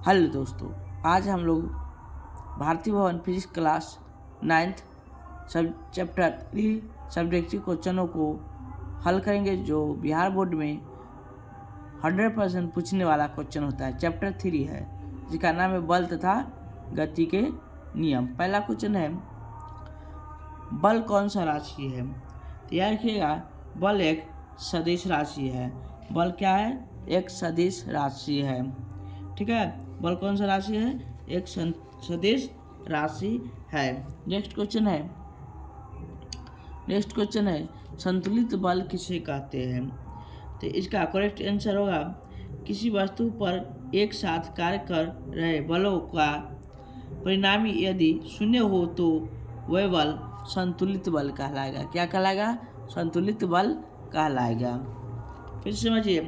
Hello दोस्तों, आज हम लोग भारतीय भवन फिजिक्स क्लास 9th सब चैप्टर 3 सब्जेक्टिव क्वेश्चनों को हल करेंगे जो बिहार बोर्ड में 100% पूछने वाला क्वेश्चन होता है। चैप्टर 3 है जिसका नाम है बल तथा गति के नियम। पहला क्वेश्चन है, बल कौन सा राशि है? तो याद रखिएगा, बल एक सदिश राशि है। बल क्या है? एक सदिश राशि है। ठीक है, बल कौन सा राशि है? एक सदिश राशि है। नेक्स्ट क्वेश्चन है संतुलित बल किसे कहते हैं? तो इसका करेक्ट आंसर होगा, किसी वस्तु पर एक साथ कार्य कर रहे बलों का परिणामी यदि शून्य हो तो वह बल संतुलित बल कहलाएगा। क्या कहलाएगा? संतुलित बल कहलाएगा। फिर समझिए,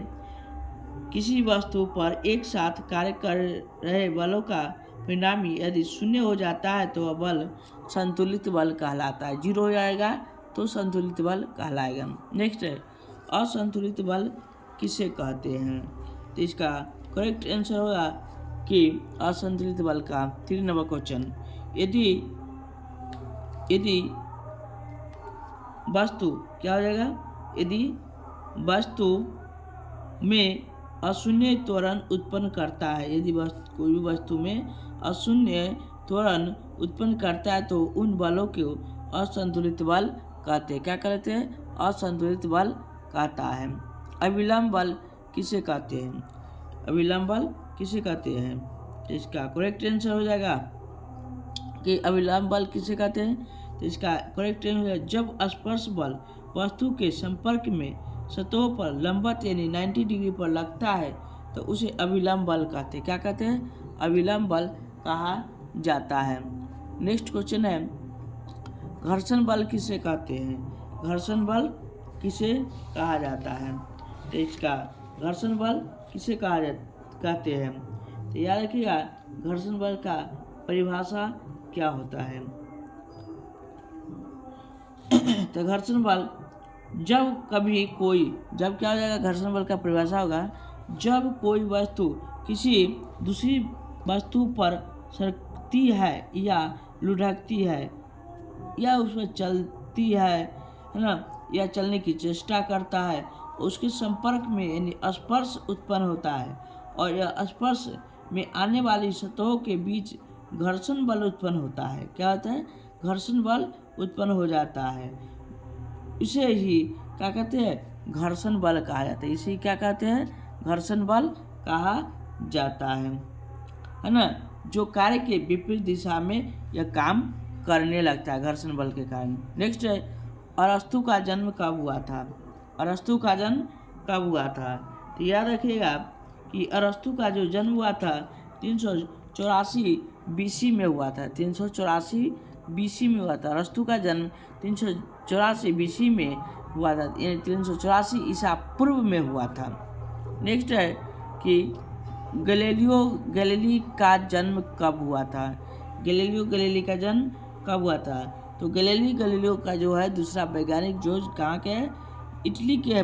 किसी वस्तु पर एक साथ कार्य कर रहे बलों का परिणामी यदि शून्य हो जाता है तो वह बल संतुलित बल कहलाता है। 0 हो जाएगा तो संतुलित बल कहलाएगा। नेक्स्ट है, असंतुलित बल किसे कहते हैं? तो इसका करेक्ट आंसर होगा कि असंतुलित बल का 3 नंबर क्वेश्चन, यदि वस्तु क्या हो जाएगा? यदि वस्तु में अशून्य त्वरण उत्पन्न करता है, यदि कोई भी वस्तु में अशून्य त्वरण उत्पन्न करता है तो उन बलों को असंतुलित बल कहते हैं। क्या कहते हैं? असंतुलित बल कहता है। अविलंब बल किसे कहते हैं? अविलंब बल किसे कहते हैं? तो इसका करेक्ट आंसर हो जाएगा कि अविलंब बल किसे कहते हैं। तो इसका करेक्ट आंसर है, जब स्पर्श बल वस्तु के संपर्क में सतहों पर लंबवत यानी 90 डिग्री पर लगता है तो उसे अविलंब बल कहते हैं। क्या कहते हैं? अविलंब बल कहा जाता है। नेक्स्ट क्वेश्चन है, घर्षण बल किसे कहते हैं? घर्षण बल किसे कहा जाता है? तो इसका घर्षण बल किसे कहते हैं? तो याद रखिएगा, घर्षण बल का परिभाषा क्या होता है? तो घर्षण बल जब क्या हो जाएगा? घर्षण बल का परिभाषा होगा, जब कोई वस्तु किसी दूसरी वस्तु पर सरकती है या लुढ़कती है या उसमें चलती है ना, या चलने की चेष्टा करता है, उसके संपर्क में यानी स्पर्श उत्पन्न होता है और यह स्पर्श में आने वाली सतहों के बीच घर्षण बल उत्पन्न होता है। क्या होता है? घर्षण बल उत्पन्न हो जाता है। इसे ही क्या कहते हैं? घर्षण बल कहा जाता है। इसे ही क्या कहते हैं? घर्षण बल कहा जाता है ना, जो कार्य के विपरीत दिशा में यह काम करने लगता है घर्षण बल के कारण। नेक्स्ट है, अरस्तु का जन्म कब हुआ था? अरस्तु का जन्म कब हुआ था? तो याद रखिएगा कि अरस्तु का जो जन्म हुआ था 384 BC में हुआ था। 384 BC में हुआ था। अरस्तु का जन्म 384 BC में हुआ था, यानी 384 ईसा पूर्व में हुआ था। नेक्स्ट है कि गैलीली का जन्म कब हुआ था? गैलीली का जन्म कब हुआ था? तो गैलीलियो का जो है दूसरा वैज्ञानिक, जो कहाँ के है? इटली के है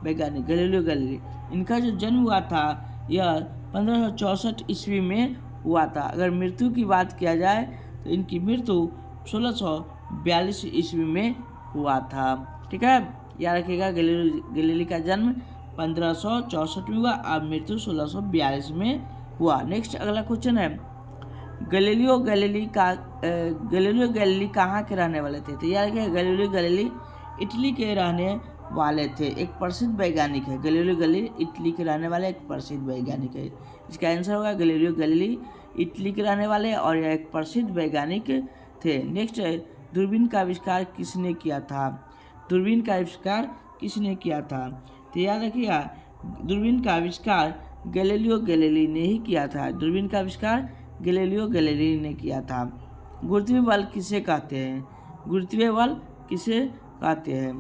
वैज्ञानिक गैलीली। इनका जो जन्म हुआ था यह 1564 ईस्वी में हुआ था। अगर मृत्यु की बात किया जाए तो इनकी मृत्यु 1642 ईस्वी में हुआ था। ठीक है, याद रखिएगा, गैलीली का जन्म 1564 में हुआ और मृत्यु 1642 में हुआ। नेक्स्ट अगला क्वेश्चन है, गैलीलियो गैलीली कहाँ के रहने वाले थे? तो याद रखिएगा, गैलीलियो गैलीली इटली के रहने वाले थे। एक प्रसिद्ध वैज्ञानिक है। गैलीलियो गैलीली इटली के रहने वाले एक प्रसिद्ध वैज्ञानिक है। इसका आंसर होगा गैलीलियो गैलीली इटली के रहने वाले और यह एक प्रसिद्ध वैज्ञानिक थे। नेक्स्ट है, दूरबीन का आविष्कार किसने किया था? दूरबीन का आविष्कार किसने किया था? तो याद रखिएगा, दूरबीन का आविष्कार गैलीलियो गैलीली ने ही किया था। दूरबीन का आविष्कार गैलीलियो गैलीली ने किया था। गुरुत्वीय बल किसे कहते हैं? गुरुत्वीय बल किसे कहते हैं?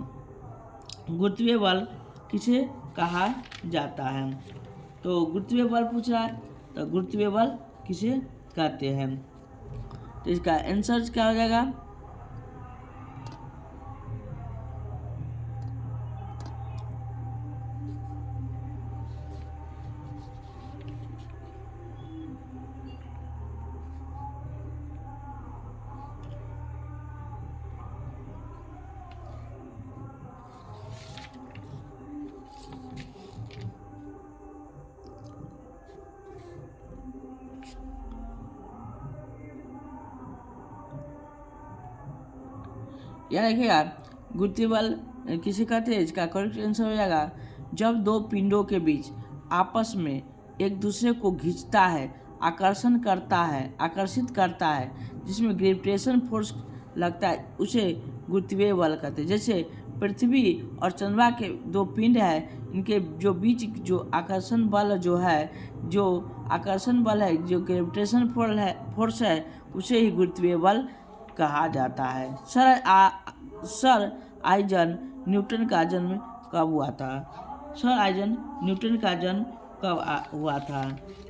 गुरुत्वीय बल किसे कहा जाता है? तो गुरुत्वीय बल पूछ रहा है, तो गुरुत्वीय बल किसे कहते हैं? तो इसका आंसर क्या हो जाएगा? याद रखिएगा गुरुत्वीय बल किसे कहते हैं, इसका करेक्ट आंसर हो जाएगा जब दो पिंडों के बीच आपस में एक दूसरे को खींचता है, आकर्षित करता है, जिसमें ग्रेविटेशन फोर्स लगता है, उसे गुरुत्वीय बल कहते हैं। जैसे पृथ्वी और चंद्रमा के दो पिंड है, इनके जो बीच जो आकर्षण बल है, जो ग्रेविटेशन फोर्स है, उसे ही गुरुत्वीय बल कहा जाता है। सर आइजन न्यूटन का जन्म कब हुआ था? सर आइजन न्यूटन का जन्म कब हुआ था?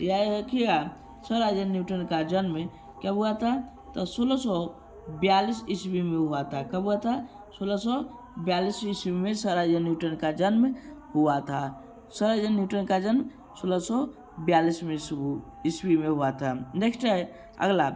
यह रखिएगा सर आइजन न्यूटन का जन्म कब हुआ था? तो 1642 ईस्वी में हुआ था। कब हुआ था? 1642 ईस्वी में सर आइजन न्यूटन का जन्म हुआ था। सर आइजन न्यूटन का जन्म 1642 ईस्वी में हुआ था। नेक्स्ट है अगला,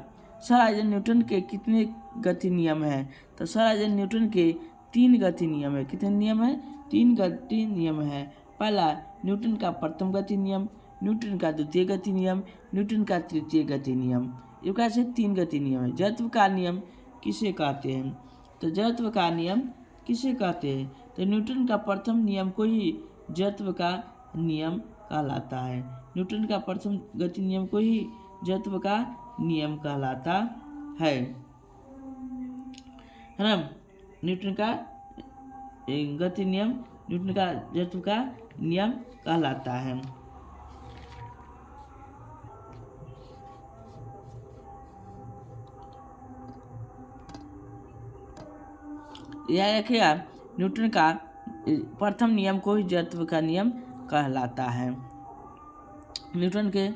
सर आइजन न्यूटन के कितने गति नियम हैं? तो सर आइजन न्यूटन के 3 गति नियम है। कितने नियम है? 3 गति नियम है। पहला न्यूटन का प्रथम गति नियम, न्यूटन का द्वितीय गति नियम, न्यूटन का तृतीय गति नियम। ये कैसे 3 गति नियम है। जड़त्व का नियम किसे कहते हैं? तो जड़त्व का नियम किसे कहते हैं? तो न्यूटन का प्रथम नियम को ही जड़त्व का नियम कहलाता है। न्यूटन का प्रथम गति नियम को ही जड़त्व का नियम कहलाता है ना। न्यूटन का गति नियम न्यूटन का जड़त्व का नियम कहलाता है। यह रखिएगा न्यूटन का प्रथम नियम को ही जड़त्व का नियम कहलाता है। न्यूटन के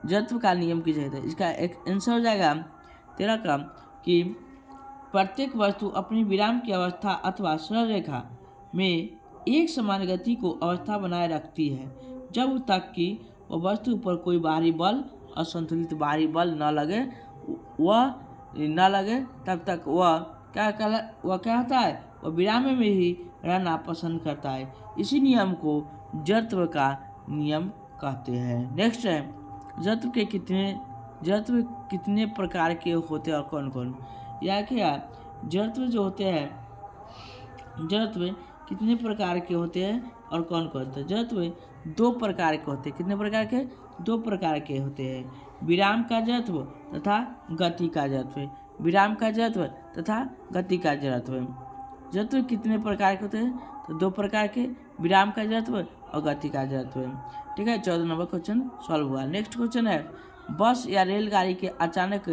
जड़त्व का नियम की जगह है। इसका एक आंसर हो जाएगा 13 का कि प्रत्येक वस्तु अपनी विराम की अवस्था अथवा सरल रेखा में एक समान गति को अवस्था बनाए रखती है जब तक कि वह वस्तु पर कोई बाहरी बल, असंतुलित बाहरी बल न लगे तब तक वह क्या होता है? वह विराम में ही रहना पसंद करता है। इसी नियम को जड़त्व का नियम कहते हैं। नेक्स्ट है जड़त्व कितने प्रकार के होते हैं और कौन कौन? या क्या जड़त्व जो होते हैं, जड़त्व कितने प्रकार के होते हैं और कौन कौन? तो जड़त्व 2 प्रकार के होते हैं। कितने प्रकार के? 2 प्रकार के होते हैं। विराम का जड़त्व तथा गति का जड़त्व। विराम का जड़त्व तथा गति का जड़त्व। जड़त्व कितने प्रकार के होते हैं? तो 2 प्रकार के, विराम का जड़त्व और गति का जड़त्व। ठीक है, 14 नंबर क्वेश्चन सॉल्व हुआ। नेक्स्ट क्वेश्चन है बस या रेलगाड़ी के अचानक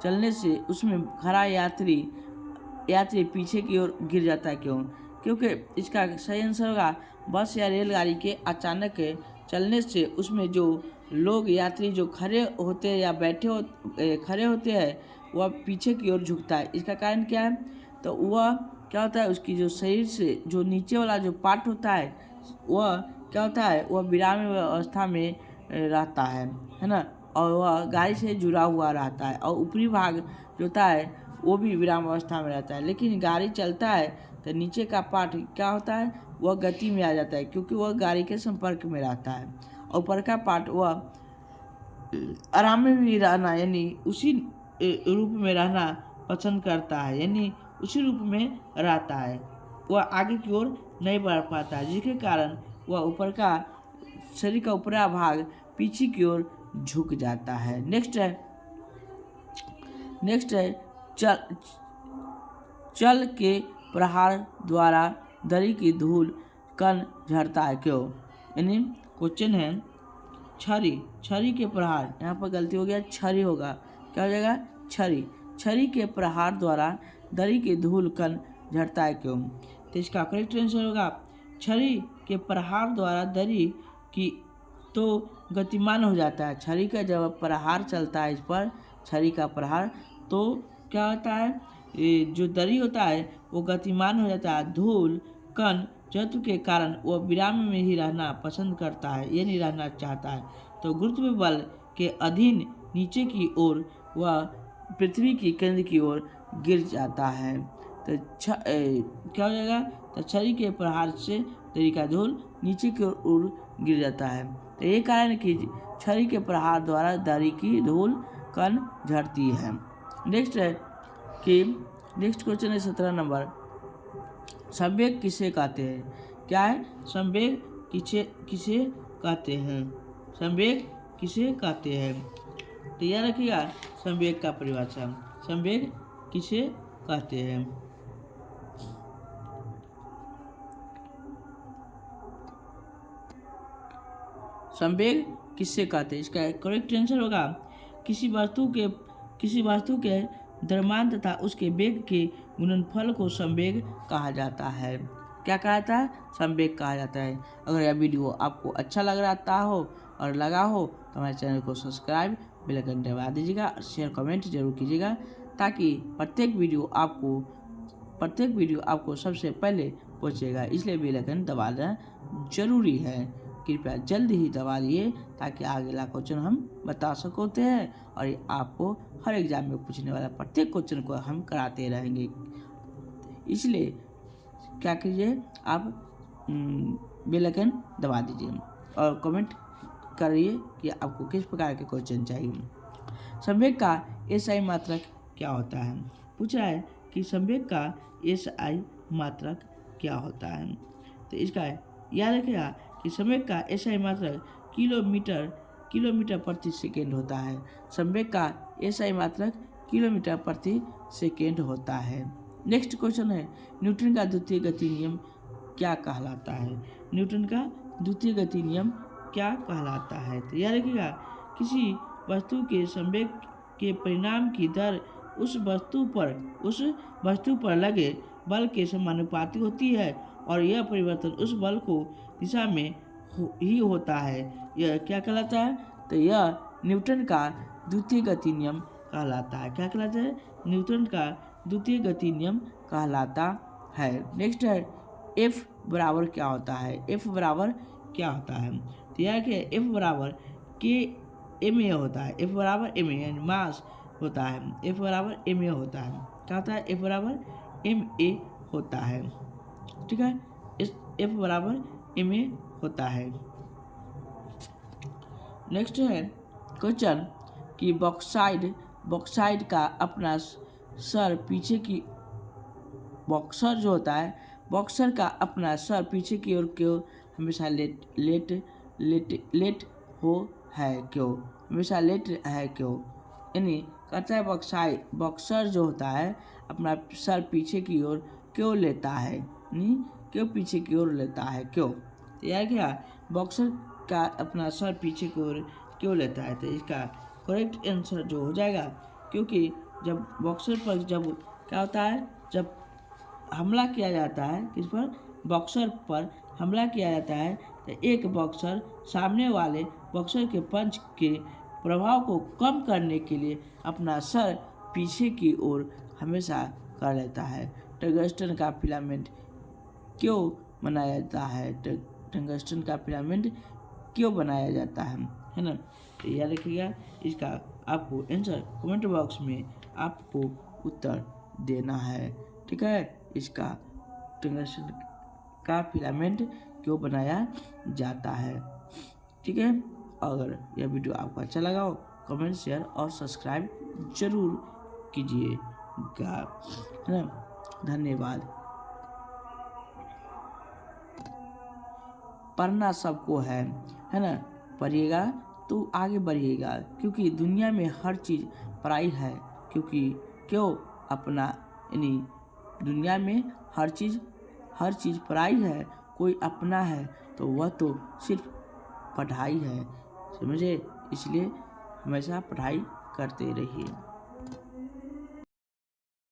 चलने से उसमें खड़ा यात्री पीछे की ओर गिर जाता है, क्यों? क्योंकि इसका सही आंसर होगा बस या रेलगाड़ी के अचानक चलने से उसमें जो लोग यात्री जो खड़े होते हैं या खड़े होते हैं वह पीछे की ओर झुकता है। इसका कारण क्या है? तो वह क्या होता है, उसकी जो शरीर से जो नीचे वाला जो पार्ट होता है वह क्या होता है, वह विराम अवस्था में रहता है ना, और वह गाड़ी से जुड़ा हुआ रहता है, और ऊपरी भाग जो होता है वो भी विराम अवस्था में रहता है। लेकिन गाड़ी चलता है तो नीचे का पार्ट क्या होता है, वह गति में आ जाता है, क्योंकि वह गाड़ी के संपर्क में रहता है, और ऊपर का पार्ट वह आराम में भी रहना यानी उसी रूप में रहना पसंद करता है, यानी उसी रूप में रहता है, वह आगे की ओर नहीं बढ़ पाता है, जिसके कारण वह ऊपर का शरीर का ऊपरा भाग पीछे की ओर झुक जाता है। नेक्स्ट है चल के प्रहार द्वारा दरी की धूल कण झड़ता है, क्यों? यानी क्वेश्चन है छरी के प्रहार, यहाँ पर गलती हो गया, छरी होगा, क्या हो जाएगा? छरी के प्रहार द्वारा दरी की धूल कण झड़ता है, क्यों? तो इसका करेक्ट आंसर होगा छरी के प्रहार द्वारा दरी की तो गतिमान हो जाता है। छरी का जब प्रहार चलता है इस पर, छरी का प्रहार, तो क्या होता है, जो दरी होता है वो गतिमान हो जाता है। धूल कण जड़त्व के कारण वह विराम में ही रहना पसंद करता है, ये नहीं रहना चाहता है, तो गुरुत्व बल के अधीन नीचे की ओर वह पृथ्वी की केंद्र की ओर गिर जाता है। तो क्या हो जाएगा? तो छरी के प्रहार से दरी का धूल नीचे की ओर गिर जाता है। तो ये कारण कि छरी के प्रहार द्वारा दरी की धूल कण झड़ती है। नेक्स्ट है कि नेक्स्ट क्वेश्चन है 17 नंबर, संवेग किसे कहते हैं? क्या है? संवेग किसे कहते हैं? संवेग किसे कहते हैं? तो याद रखिएगा संवेग का परिभाषा। संवेग किसे कहते हैं? संवेग किससे कहते हैं? इसका करेक्ट आंसर होगा किसी वस्तु के द्रव्यमान तथा उसके वेग के गुणनफल को संवेग कहा जाता है। क्या कहा जाता है? संवेग कहा जाता है। अगर यह वीडियो आपको अच्छा लग रहा हो और लगा हो तो हमारे चैनल को सब्सक्राइब, बेल आइकन दबा दीजिएगा, शेयर कमेंट जरूर कीजिएगा ताकि प्रत्येक वीडियो आपको सबसे पहले पहुंचेगा। इसलिए बेल आइकन दबाना जरूरी है। कृपया जल्द ही दबा दिए ताकि अगला क्वेश्चन हम बता सकते हैं और आपको हर एग्जाम में पूछने वाला प्रत्येक क्वेश्चन को हम कराते रहेंगे। इसलिए क्या कीजिए, आप बेल आइकन दबा दीजिए और कमेंट करिए कि आपको किस प्रकार के क्वेश्चन चाहिए। संवेग का एसआई मात्रक क्या होता है? पूछ रहा है कि संवेग का एसआई मात्रक क्या होता है। तो इसका याद रखिएगा कि संवेग का एसआई मात्रक किलोमीटर प्रति सेकेंड होता है। संवेग का एसआई मात्रक किलोमीटर प्रति सेकेंड होता है। नेक्स्ट क्वेश्चन है, न्यूटन का द्वितीय गति नियम क्या कहलाता है? न्यूटन का द्वितीय गति नियम क्या कहलाता है? तो याद रखिएगा किसी वस्तु के संवेग के परिणाम की दर उस वस्तु पर लगे बल के समानुपाती होती है और यह परिवर्तन उस बल को दिशा में ही होता है। यह क्या कहलाता है? तो यह न्यूटन का द्वितीय गति नियम कहलाता है। क्या कहलाता है? न्यूटन का द्वितीय गति नियम कहलाता है। नेक्स्ट है, F बराबर क्या होता है? F बराबर क्या होता है? तो यह क्या है? F बराबर KMA होता है। F बराबर MA यानी मास होता है। F बराबर MA होता है। क्या होता है? F बराबर MA होता है। ठीक है, इस F बराबर MA होता है। नेक्स्ट है क्वेश्चन कि बॉक्साइड का अपना सर पीछे की बॉक्सर जो होता है, बॉक्सर का अपना सर पीछे की ओर क्यों हमेशा लेट हो है? क्यों हमेशा लेट है? क्यों? यानी कहता है बॉक्सर जो होता है अपना सर पीछे की ओर क्यों लेता है? क्यों पीछे की ओर लेता है? क्यों? तो यार क्या बॉक्सर का अपना सर पीछे की ओर क्यों लेता है? तो इसका करेक्ट आंसर जो हो जाएगा, क्योंकि जब बॉक्सर पर जब क्या होता है, जब हमला किया जाता है, किस पर? बॉक्सर पर हमला किया जाता है, तो एक बॉक्सर सामने वाले बॉक्सर के पंच के प्रभाव को कम करने के लिए अपना सर पीछे की ओर हमेशा कर लेता है। टंगस्टन का फिलामेंट क्यों बनाया जाता है? टंगस्टन का फिलामेंट क्यों बनाया जाता है ना? तो याद रखिएगा, इसका आपको आंसर कमेंट बॉक्स में आपको उत्तर देना है। ठीक है, इसका टंगस्टन का फिलामेंट क्यों बनाया जाता है? ठीक है, अगर यह वीडियो आपको अच्छा लगा हो कमेंट, शेयर और सब्सक्राइब जरूर कीजिएगा, है ना? धन्यवाद। पढ़ना सबको है ना? पढ़िएगा तो आगे बढ़िएगा, क्योंकि दुनिया में हर चीज़ पढ़ाई है। क्यों अपना यानी दुनिया में हर चीज़ पढ़ाई है। कोई अपना है तो वह तो सिर्फ पढ़ाई है, समझे? इसलिए हमेशा पढ़ाई करते रहिए।